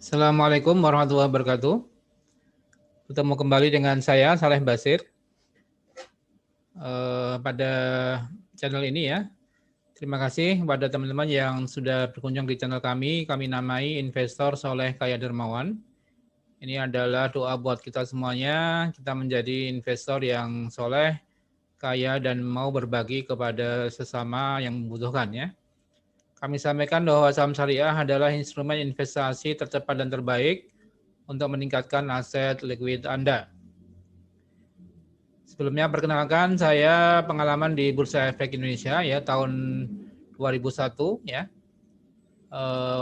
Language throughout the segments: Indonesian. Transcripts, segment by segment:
Assalamualaikum warahmatullahi wabarakatuh. Bertemu kembali dengan saya, Saleh Basir, pada channel ini ya. Terima kasih kepada teman-teman yang sudah berkunjung di channel kami. Kami namai Investor Soleh Kaya Dermawan. Ini adalah doa buat kita semuanya. Kita menjadi investor yang soleh, kaya, dan mau berbagi kepada sesama yang membutuhkan ya. Kami sampaikan bahwa saham syariah adalah instrumen investasi tercepat dan terbaik untuk meningkatkan aset likuid Anda. Sebelumnya perkenalkan, saya pengalaman di Bursa Efek Indonesia ya tahun 2001 ya.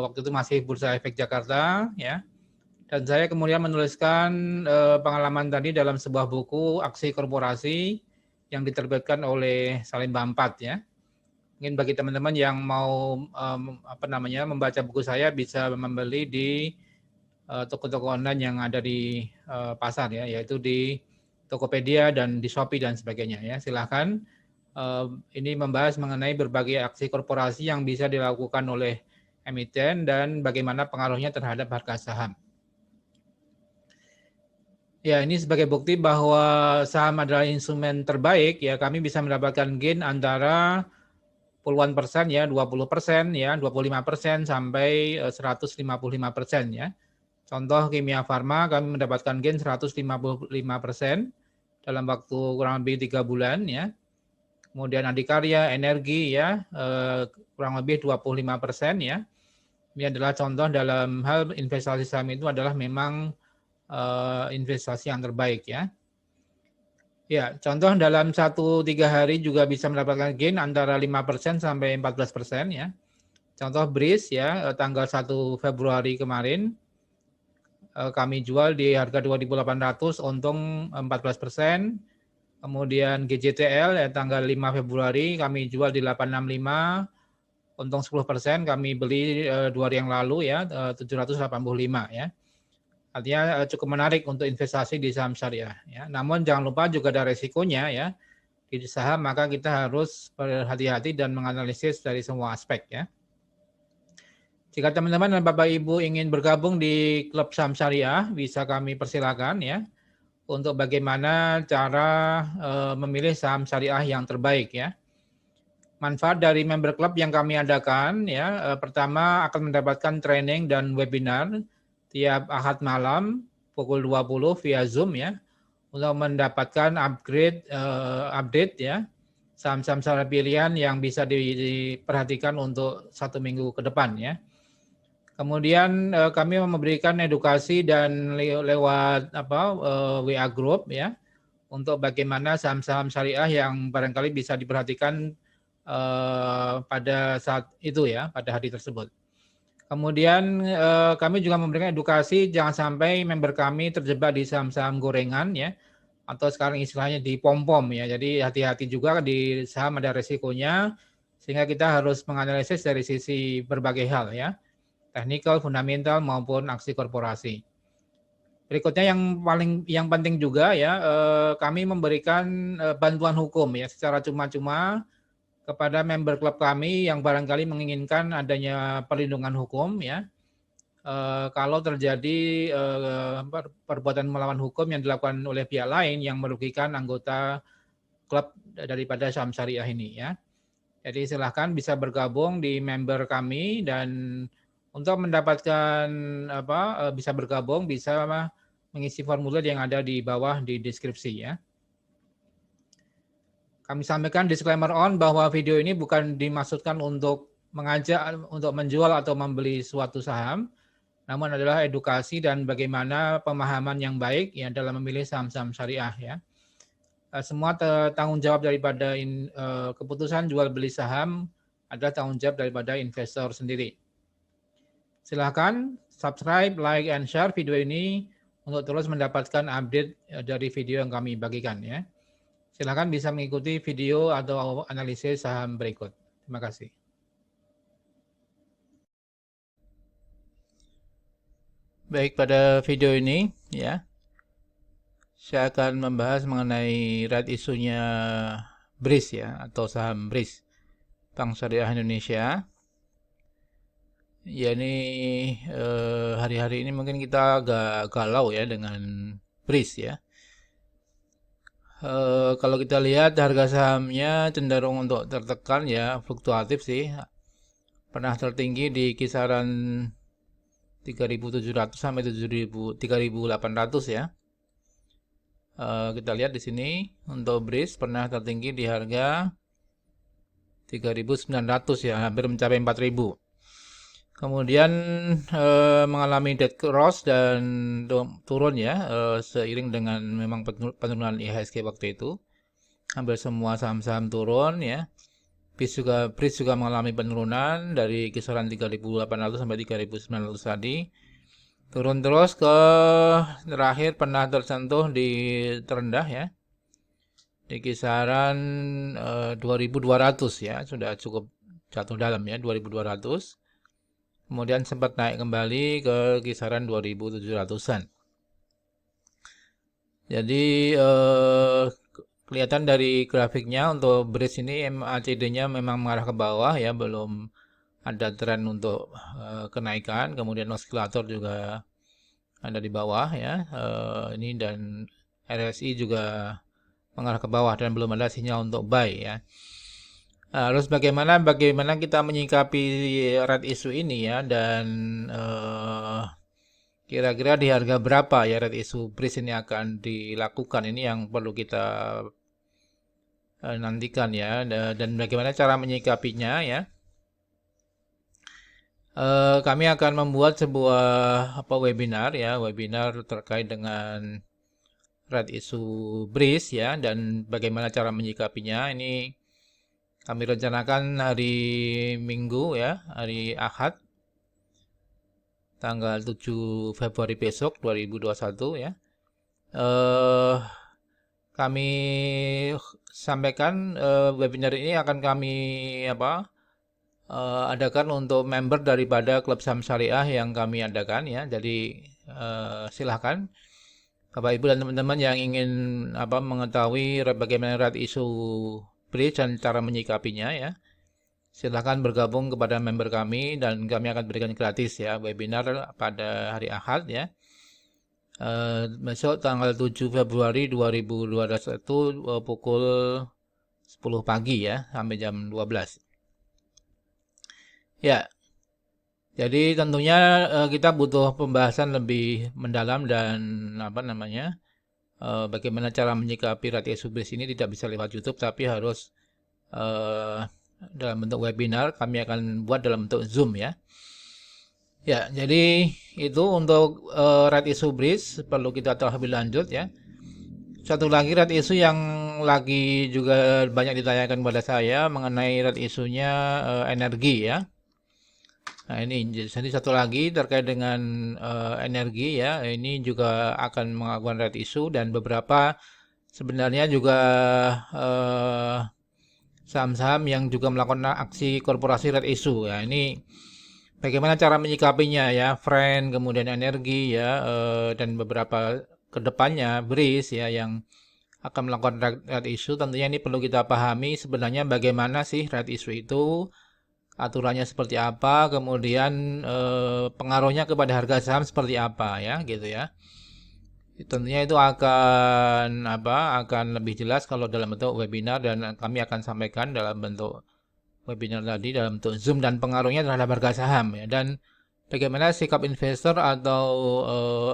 Waktu itu masih Bursa Efek Jakarta ya. Dan saya kemudian menuliskan pengalaman tadi dalam sebuah buku Aksi Korporasi yang diterbitkan oleh Salim Bampat ya. Mungkin bagi teman-teman yang mau membaca buku saya bisa membeli di toko-toko online yang ada di pasar ya, yaitu di Tokopedia dan di Shopee dan sebagainya ya. Silahkan. Ini membahas mengenai berbagai aksi korporasi yang bisa dilakukan oleh emiten dan bagaimana pengaruhnya terhadap harga saham. Ya, ini sebagai bukti bahwa saham adalah instrumen terbaik ya. Kami bisa mendapatkan gain antara puluhan persen ya, 20% ya, 25% sampai 155% ya. Contoh Kimia Farma kami mendapatkan gain 155% dalam waktu kurang lebih 3 bulan ya. Kemudian Adikarya Energi ya kurang lebih 25% ya. Ini adalah contoh dalam hal investasi saham itu adalah memang investasi yang terbaik ya. Ya, contoh dalam 1-3 hari juga bisa mendapatkan gain antara 5% sampai 14% ya. Contoh BRIS ya tanggal 1 Februari kemarin kami jual di harga 2.800 untung 14%. Kemudian GJTL ya tanggal 5 Februari kami jual di 865 untung 10%, kami beli 2 hari yang lalu ya 785 ya. Artinya cukup menarik untuk investasi di saham syariah ya. Namun jangan lupa juga ada resikonya ya. Di saham maka kita harus berhati-hati dan menganalisis dari semua aspek ya. Jika teman-teman dan Bapak Ibu ingin bergabung di klub saham syariah, bisa kami persilakan ya untuk bagaimana cara memilih saham syariah yang terbaik ya. Manfaat dari member club yang kami adakan ya, pertama akan mendapatkan training dan webinar tiap Ahad malam pukul 20 via Zoom ya untuk mendapatkan update ya saham-saham syariah pilihan yang bisa diperhatikan untuk 1 minggu ke depan ya. Kemudian kami memberikan edukasi dan lewat WA group ya untuk bagaimana saham-saham syariah yang barangkali bisa diperhatikan pada saat itu ya, pada hari tersebut. Kemudian kami juga memberikan edukasi jangan sampai member kami terjebak di saham-saham gorengan ya, atau sekarang istilahnya di pom-pom ya. Jadi hati-hati juga di saham ada resikonya, sehingga kita harus menganalisis dari sisi berbagai hal ya, teknikal, fundamental maupun aksi korporasi. Berikutnya yang penting juga ya, kami memberikan bantuan hukum ya secara cuma-cuma kepada member klub kami yang barangkali menginginkan adanya perlindungan hukum ya. Kalau terjadi perbuatan melawan hukum yang dilakukan oleh pihak lain yang merugikan anggota klub daripada saham syariah ini ya. Jadi silahkan bisa bergabung di member kami dan untuk mendapatkan bisa bergabung bisa mengisi formulir yang ada di bawah di deskripsi ya. Kami sampaikan disclaimer on bahwa video ini bukan dimaksudkan untuk mengajak untuk menjual atau membeli suatu saham, namun adalah edukasi dan bagaimana pemahaman yang baik ya dalam memilih saham-saham syariah ya. Semua tanggung jawab daripada keputusan jual beli saham adalah tanggung jawab daripada investor sendiri. Silahkan subscribe, like, and share video ini untuk terus mendapatkan update dari video yang kami bagikan ya. Silakan bisa mengikuti video atau analisis saham berikut. Terima kasih. Baik, pada video ini ya, saya akan membahas mengenai red isunya BRIS ya, atau saham BRIS, Bank Syariah Indonesia. Ya ini hari-hari ini mungkin kita agak galau ya dengan BRIS ya. Kalau kita lihat harga sahamnya cenderung untuk tertekan ya, fluktuatif sih. Pernah tertinggi di kisaran 3.700 sampai 3.800 ya. Kita lihat di sini untuk BRIS pernah tertinggi di harga 3.900 ya, hampir mencapai 4.000. Kemudian mengalami dead cross dan turun ya, seiring dengan memang penurunan IHSG waktu itu. Hampir semua saham-saham turun ya. BRIS juga mengalami penurunan dari kisaran 3.800 sampai 3.900 tadi. Turun terus ke terakhir pernah tersentuh di terendah ya. Di kisaran 2.200 ya, sudah cukup jatuh dalam ya, 2.200. Kemudian sempat naik kembali ke kisaran 2.700-an. Jadi kelihatan dari grafiknya untuk BRIS ini MACD-nya memang mengarah ke bawah ya, belum ada tren untuk kenaikan. Kemudian oskilator juga ada di bawah ya, ini dan RSI juga mengarah ke bawah dan belum ada sinyal untuk buy ya. Terus bagaimana kita menyikapi red issue ini ya, dan kira-kira di harga berapa ya red issue BRIS ini akan dilakukan, ini yang perlu kita nantikan ya, dan bagaimana cara menyikapinya ya. Kami akan membuat sebuah webinar ya, webinar terkait dengan red issue BRIS ya, dan bagaimana cara menyikapinya. Ini kami rencanakan hari Minggu ya, hari Ahad, tanggal 7 Februari besok 2021 ya. Kami sampaikan webinar ini akan kami adakan untuk member daripada klub saham syariah yang kami adakan ya. Jadi silahkan Bapak Ibu dan teman-teman yang ingin mengetahui bagaimana red issue BRIS dan cara menyikapinya ya, silahkan bergabung kepada member kami dan kami akan berikan gratis ya webinar pada hari Ahad ya. Besok tanggal 7 Februari 2021 pukul 10 pagi ya sampai jam 12. Ya. Jadi tentunya kita butuh pembahasan lebih mendalam dan bagaimana cara menyikapi red issue BRIS ini tidak bisa lewat YouTube, tapi harus dalam bentuk webinar. Kami akan buat dalam bentuk Zoom ya. Ya, jadi itu untuk red issue BRIS perlu kita tahu lebih lanjut ya. Satu lagi red issue yang lagi juga banyak ditanyakan kepada saya mengenai red issue-nya energi ya. Nah ini jadi satu lagi terkait dengan energi ya, ini juga akan melakukan red issue, dan beberapa sebenarnya juga saham-saham yang juga melakukan aksi korporasi red issue ya. Ini bagaimana cara menyikapinya ya, Friend, kemudian energi ya, dan beberapa kedepannya BRIS ya yang akan melakukan red issue. Tentunya ini perlu kita pahami sebenarnya bagaimana sih red issue itu, aturannya seperti apa, kemudian pengaruhnya kepada harga saham seperti apa ya, gitu ya. Tentunya itu akan lebih jelas kalau dalam bentuk webinar, dan kami akan sampaikan dalam bentuk webinar tadi dalam bentuk Zoom, dan pengaruhnya terhadap harga saham ya, dan bagaimana sikap investor atau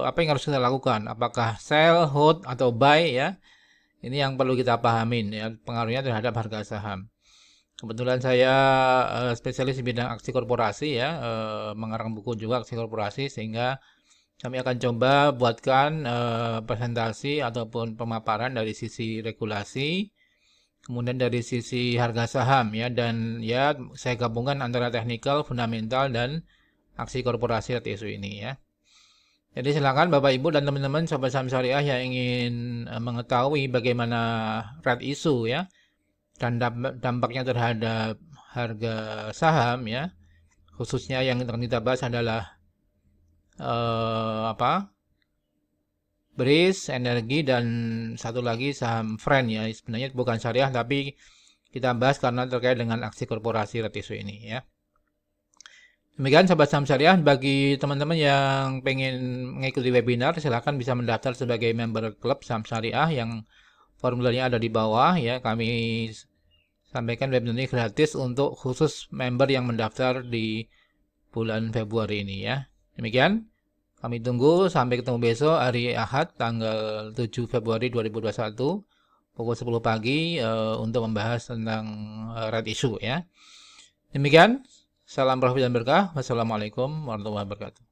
apa yang harus kita lakukan, apakah sell, hold atau buy ya. Ini yang perlu kita pahamin ya, pengaruhnya terhadap harga saham. Kebetulan saya spesialis di bidang aksi korporasi ya, mengarang buku juga aksi korporasi, sehingga kami akan coba buatkan presentasi ataupun pemaparan dari sisi regulasi, kemudian dari sisi harga saham ya, dan ya saya gabungkan antara teknikal, fundamental, dan aksi korporasi red issue ini ya. Jadi silakan Bapak Ibu dan teman-teman sobat saham syariah yang ingin mengetahui bagaimana red issue ya, dan dampaknya terhadap harga saham ya, khususnya yang akan kita bahas adalah BRIS, energi, dan satu lagi saham Friend ya. Sebenarnya bukan syariah, tapi kita bahas karena terkait dengan aksi korporasi red issue ini ya. Demikian Sobat Saham Syariah, bagi teman-teman yang pengen mengikuti webinar, silahkan bisa mendaftar sebagai member klub Saham Syariah yang formulirnya ada di bawah ya. Kami sampaikan webinar ini gratis untuk khusus member yang mendaftar di bulan Februari ini ya. Demikian, kami tunggu sampai ketemu besok hari Ahad tanggal 7 Februari 2021 pukul 10 pagi untuk membahas tentang red issue ya. Demikian, salam profit dan berkah. Wassalamualaikum warahmatullahi wabarakatuh.